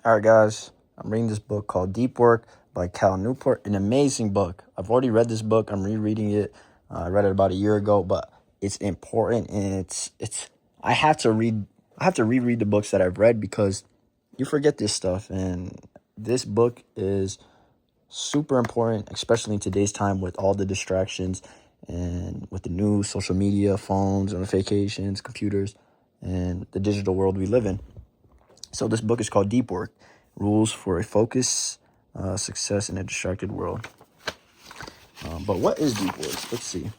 All right, guys, I'm reading this book called Deep Work by Cal Newport. An amazing book. I've already read this book. I'm rereading it. I read it about a year ago, but it's important, and it's. I have to read. I have to reread the books that I've read because you forget this stuff, and this book is super important, especially in today's time with all the distractions and with the news, social media, phones, notifications, computers, and the digital world we live in. So this book is called Deep Work, Rules for a Focus, Success in a Distracted World. But what is deep work? Let's see.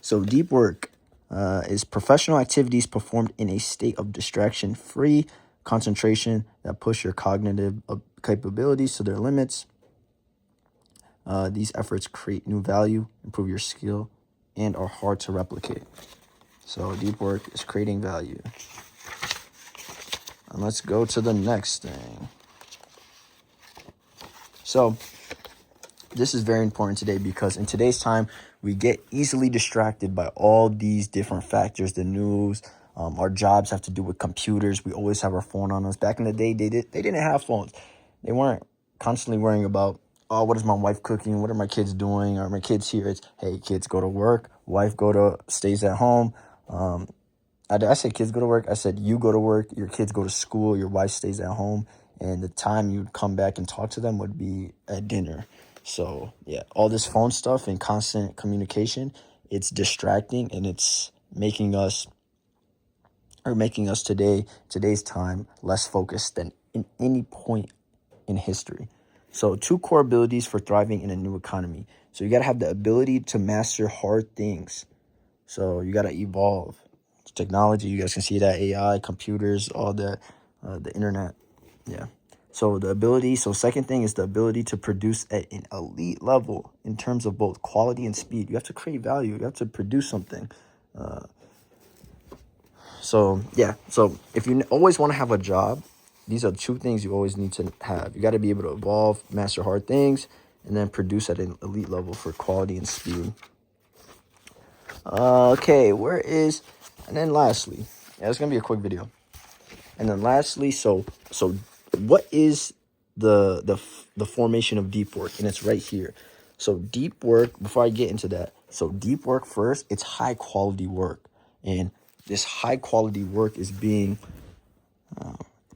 So deep work is professional activities performed in a state of distraction-free concentration that push your cognitive capabilities to their limits. These efforts create new value, improve your skill, and are hard to replicate. So deep work is creating value. And let's go to the next thing. So this is very important today because in today's time, we get easily distracted by all these different factors, the news, our jobs have to do with computers. We always have our phone on us. Back in the day, they didn't have phones. They weren't constantly worrying about, oh, what is my wife cooking? What are my kids doing? Are my kids here? It's, hey, kids go to work. Wife stays at home. I said kids go to work. I said you go to work. Your kids go to school. Your wife stays at home. And the time you'd come back and talk to them would be at dinner. So, yeah, all this phone stuff and constant communication, it's distracting, and it's making us today's time, less focused than in any point in history. So 2 core abilities for thriving in a new economy. So you got to have the ability to master hard things. So you got to evolve. Technology, you guys can see that, AI, computers, all that, the internet. Yeah. So second thing is the ability to produce at an elite level in terms of both quality and speed. You have to create value. You have to produce something. So if you always want to have a job, these are 2 things you always need to have. You got to be able to evolve, master hard things, and then produce at an elite level for quality and speed. And then lastly, it's going to be a quick video. And then lastly, so what is the formation of deep work? And it's right here. So deep work, before I get into that, so deep work first, it's high quality work. And this high quality work is being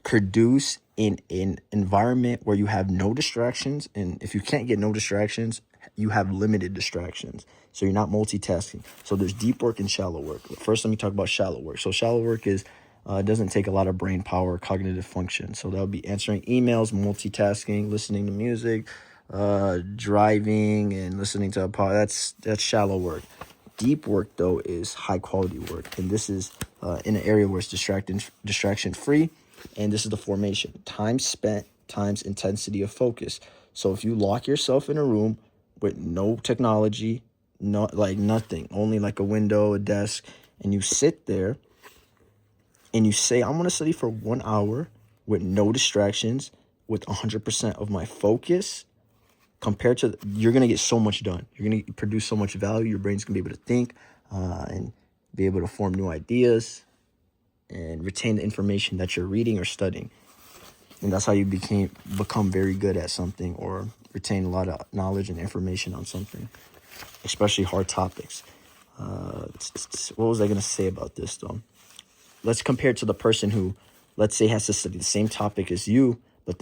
produced in an environment where you have no distractions. And if you can't get no distractions, you have limited distractions. So you're not multitasking. So there's deep work and shallow work. First, let me talk about shallow work. So shallow work is doesn't take a lot of brain power, cognitive function. So that'll be answering emails, multitasking, listening to music, driving, and listening to a podcast. That's shallow work. Deep work, though, is high quality work. And this is in an area where it's distraction free. And this is the formation. Time spent times intensity of focus. So if you lock yourself in a room with no technology, nothing, only like a window, a desk, and you sit there and you say, I'm going to study for 1 hour with no distractions, with 100% of my focus, compared to, you're going to get so much done. You're going to produce so much value. Your brain's going to be able to think and be able to form new ideas and retain the information that you're reading or studying. And that's how you become very good at something, or retain a lot of knowledge and information on something, especially hard topics. What was I going to say about this, though? Let's compare it to the person who, let's say, has to study the same topic as you, but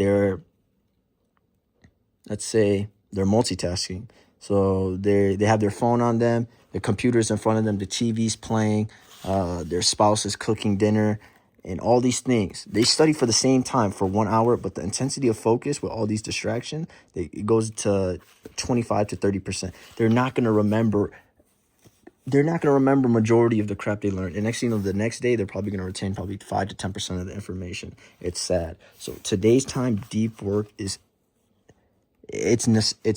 let's say they're multitasking. So they have their phone on them, the computer's in front of them, the TV's playing, their spouse is cooking dinner, and all these things. They study for the same time for 1 hour, but the intensity of focus with all these distractions, it goes to 25 to 30%. They're not going to remember majority of the crap they learned. And next thing you know, the next day, they're probably going to retain 5 to 10% of the information. It's sad. So today's time, deep work it's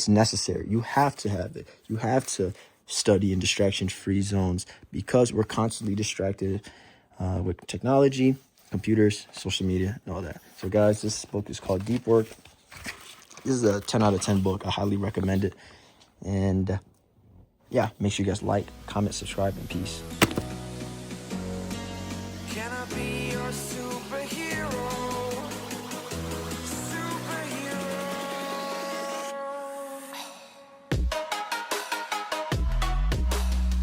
necessary. You have to have it. You have to study in distraction-free zones because we're constantly distracted with technology, computers, social media, and all that. So guys, this book is called Deep Work. This is a 10 out of 10 book. I highly recommend it. And yeah, make sure you guys like, comment, subscribe, and peace.